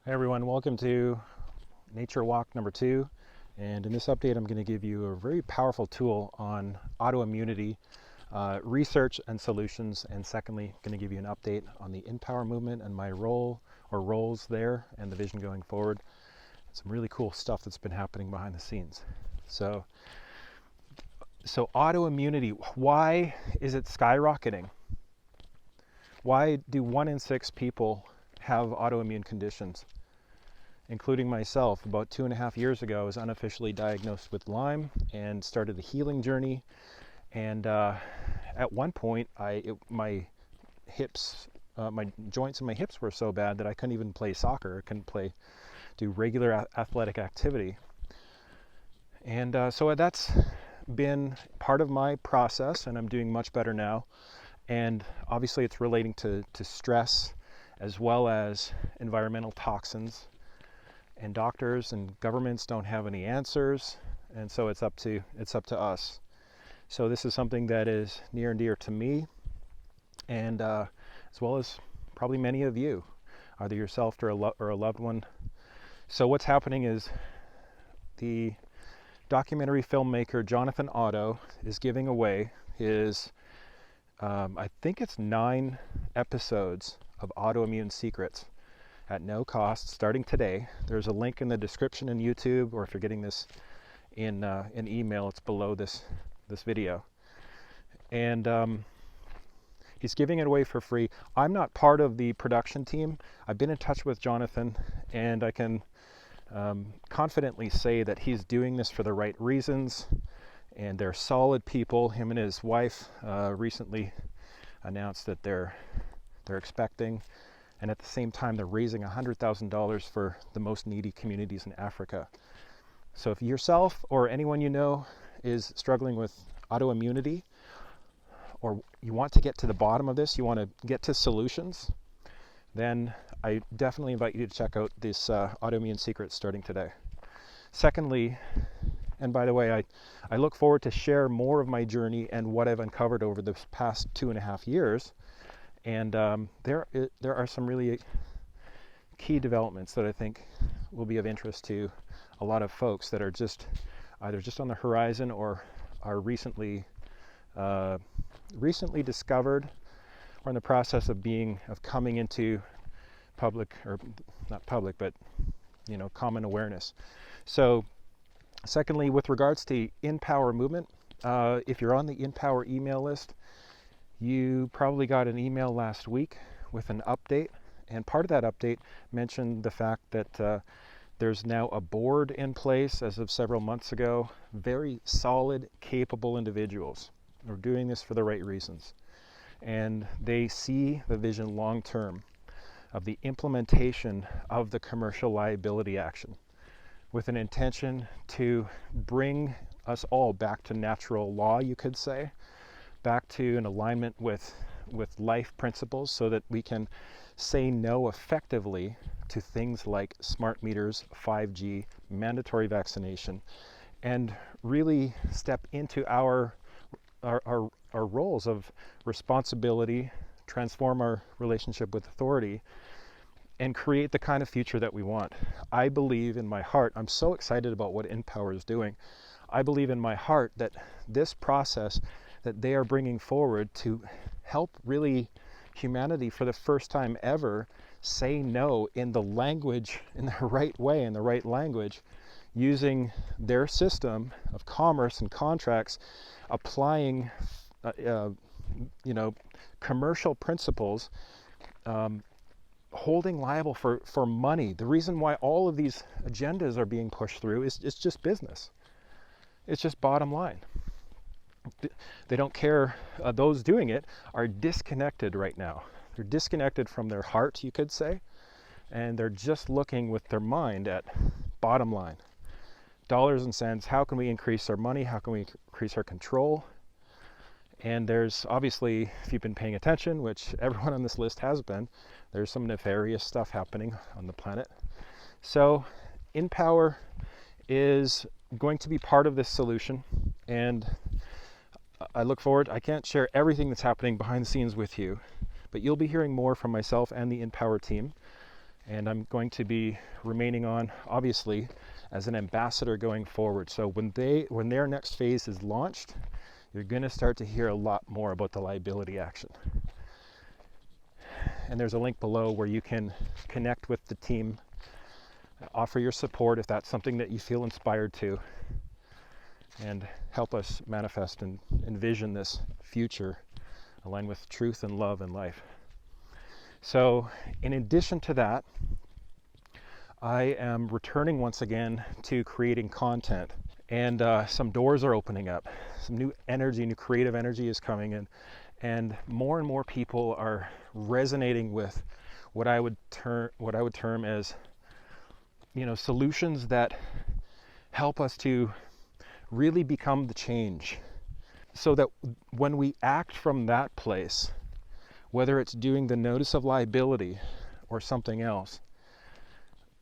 Hey everyone, welcome to Nature Walk number 2. And in this update, I'm going to give you a very powerful tool on autoimmunity research and solutions. And secondly, I'm going to give you an update on the Empower movement and my role or roles there and the vision going forward. Some really cool stuff that's been happening behind the scenes. So autoimmunity, why is it skyrocketing? Why do 1 in 6 people have autoimmune conditions? Including myself. About 2.5 years ago, I was unofficially diagnosed with Lyme and started the healing journey. And at one point, my joints in my hips were so bad that I couldn't even play soccer. I couldn't do regular athletic activity. And so that's been part of my process, and I'm doing much better now. And obviously, it's relating to stress as well as environmental toxins. And doctors and governments don't have any answers, and so it's up to us. So this is something that is near and dear to me, and as well as probably many of you, either yourself or a loved one. So what's happening is the documentary filmmaker Jonathan Otto is giving away his, I think it's 9 episodes of Autoimmune Secrets at no cost, starting today. There's a link in the description in YouTube, or if you're getting this in an email, it's below this video. And he's giving it away for free. I'm not part of the production team. I've been in touch with Jonathan, and I can confidently say that he's doing this for the right reasons, and they're solid people. Him and his wife recently announced that they're expecting. And at the same time, they're raising $100,000 for the most needy communities in Africa. So if yourself or anyone you know is struggling with autoimmunity, or you want to get to the bottom of this, you want to get to solutions, then I definitely invite you to check out this Autoimmune Secrets starting today. Secondly, and by the way, I look forward to share more of my journey and what I've uncovered over the past 2.5 years. And there are some really key developments that I think will be of interest to a lot of folks that are either just on the horizon or are recently discovered, or in the process of coming into public, or not public, but common awareness. So, secondly, with regards to Empower movement, if you're on the Empower email list, you probably got an email last week with an update, and part of that update mentioned the fact that there's now a board in place as of several months ago. Very solid, capable individuals who are doing this for the right reasons. And they see the vision long term of the implementation of the commercial liability action with an intention to bring us all back to natural law, you could say, back to an alignment with life principles, so that we can say no effectively to things like smart meters, 5G, mandatory vaccination, and really step into our roles of responsibility, transform our relationship with authority, and create the kind of future that we want. I believe in my heart, I'm so excited about what Empower is doing. I believe in my heart that this process that they are bringing forward to help really humanity for the first time ever say no in the language, in the right way, in the right language, using their system of commerce and contracts, applying commercial principles, holding liable for money. The reason why all of these agendas are being pushed through is it's just business. It's just bottom line. They don't care. Those doing it are disconnected right now. They're disconnected from their heart, you could say, and they're just looking with their mind at bottom line. Dollars and cents. How can we increase our money? How can we increase our control? And there's obviously, if you've been paying attention, which everyone on this list has been, there's some nefarious stuff happening on the planet. So Empower is going to be part of this solution, and I look forward. I can't share everything that's happening behind the scenes with you, but you'll be hearing more from myself and the Empower team. And I'm going to be remaining on, obviously, as an ambassador going forward. So when their next phase is launched, you're going to start to hear a lot more about the liability action. And there's a link below where you can connect with the team, offer your support if that's something that you feel inspired to, and help us manifest and envision this future aligned with truth and love and life. So in addition to that, I am returning once again to creating content, and some doors are opening up. Some new energy, new creative energy is coming in, and more people are resonating with what I would term as, solutions that help us to really become the change, so that when we act from that place, whether it's doing the notice of liability or something else,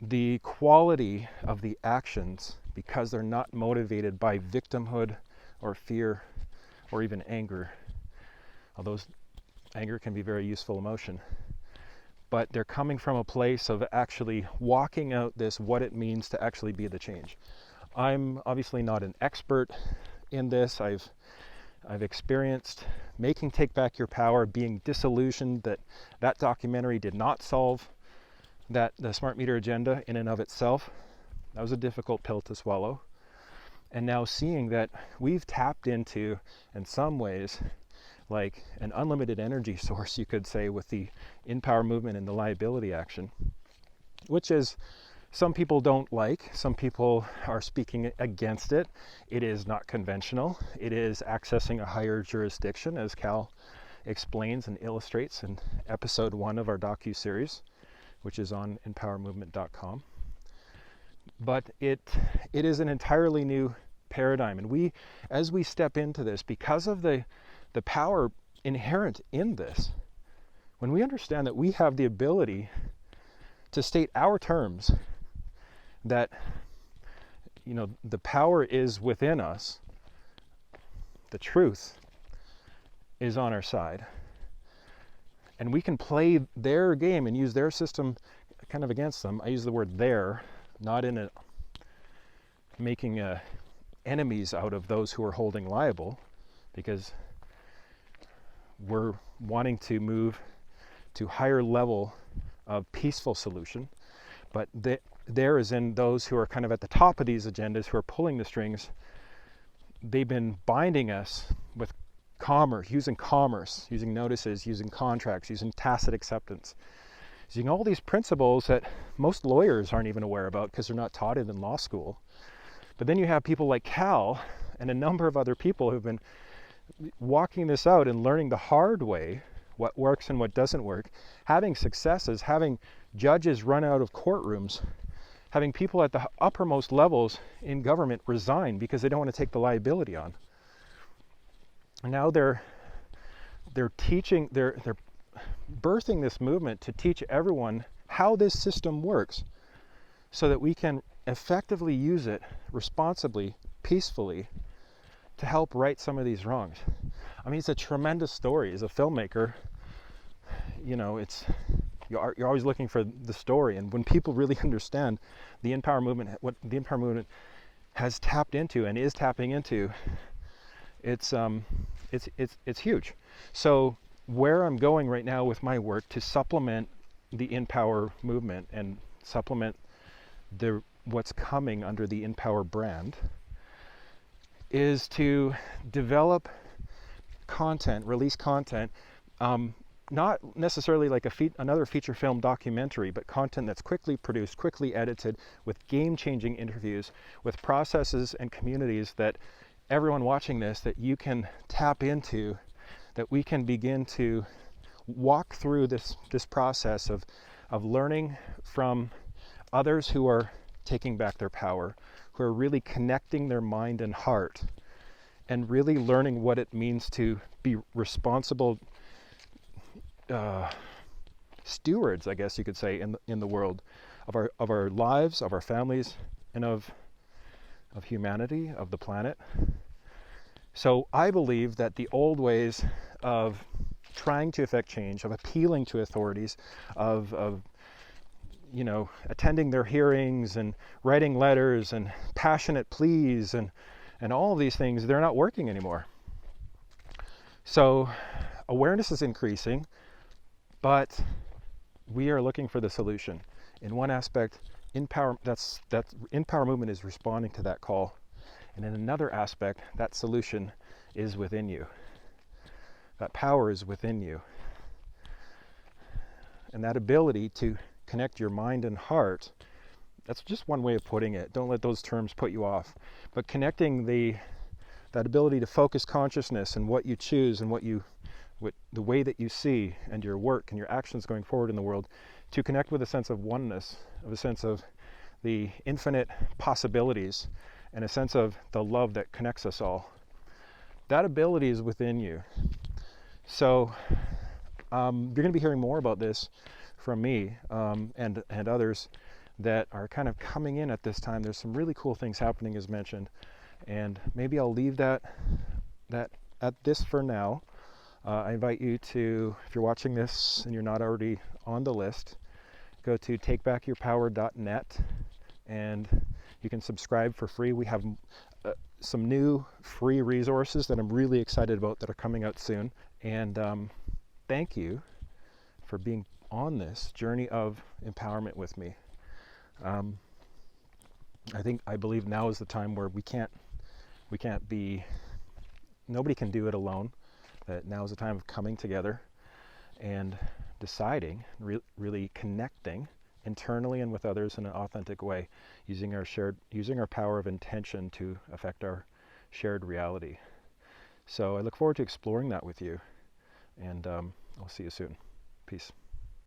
the quality of the actions, because they're not motivated by victimhood or fear or even anger, although anger can be a very useful emotion, but they're coming from a place of actually walking out this, what it means to actually be the change. I'm obviously not an expert in this. I've experienced making Take Back Your Power, being disillusioned that documentary did not solve the smart meter agenda in and of itself. That was a difficult pill to swallow. And now seeing that we've tapped into, in some ways, like an unlimited energy source, you could say, with the in-power movement and the liability action, which is, some people don't like, some people are speaking against it. It is not conventional. It is accessing a higher jurisdiction, as Cal explains and illustrates in episode 1 of our docu-series, which is on empowermovement.com. But it is an entirely new paradigm. And as we step into this, because of the power inherent in this, when we understand that we have the ability to state our terms, that the power is within us, the truth is on our side, and we can play their game and use their system kind of against them. I use the word "their," not in making enemies out of those who are holding liable, because we're wanting to move to higher level of peaceful solution. But there is in those who are kind of at the top of these agendas, who are pulling the strings. They've been binding us with commerce, using notices, using contracts, using tacit acceptance, using all these principles that most lawyers aren't even aware about because they're not taught it in law school. But then you have people like Cal and a number of other people who've been walking this out and learning the hard way what works and what doesn't work, having successes, having judges run out of courtrooms, having people at the uppermost levels in government resign because they don't want to take the liability on. And now they're teaching, they're birthing this movement to teach everyone how this system works, so that we can effectively use it responsibly, peacefully, to help right some of these wrongs. I mean, it's a tremendous story. As a filmmaker, you're always looking for the story, and when people really understand the in-power movement, what the in-power movement has tapped into and is tapping into, it's huge. So where I'm going right now with my work to supplement the in-power movement and supplement what's coming under the in-power brand is to develop content, release content, not necessarily like another feature film documentary, but content that's quickly produced, quickly edited, with game-changing interviews, with processes and communities that everyone watching this, that you can tap into, that we can begin to walk through this process of learning from others who are taking back their power, who are really connecting their mind and heart, and really learning what it means to be responsible stewards, I guess you could say, in the world of our lives, of our families, and of humanity, of the planet. So I believe that the old ways of trying to effect change, of appealing to authorities, of attending their hearings and writing letters and passionate pleas and all of these things, they're not working anymore. So awareness is increasing, but we are looking for the solution. In one aspect, Empower Movement is responding to that call. And in another aspect, that solution is within you. That power is within you. And that ability to connect your mind and heart, that's just one way of putting it. Don't let those terms put you off. But connecting that ability to focus consciousness and what you choose and the way that you see and your work and your actions going forward in the world, to connect with a sense of oneness, of a sense of the infinite possibilities, and a sense of the love that connects us all. That ability is within you. So you're going to be hearing more about this from me and others that are kind of coming in at this time. There's some really cool things happening, as mentioned, and maybe I'll leave that at this for now. I invite you to, if you're watching this and you're not already on the list, go to takebackyourpower.net and you can subscribe for free. We have some new free resources that I'm really excited about that are coming out soon. And thank you for being on this journey of empowerment with me. I believe now is the time where nobody can do it alone. That now is the time of coming together and deciding, really connecting internally and with others in an authentic way, using our power of intention to affect our shared reality. So I look forward to exploring that with you, and I'll see you soon. Peace.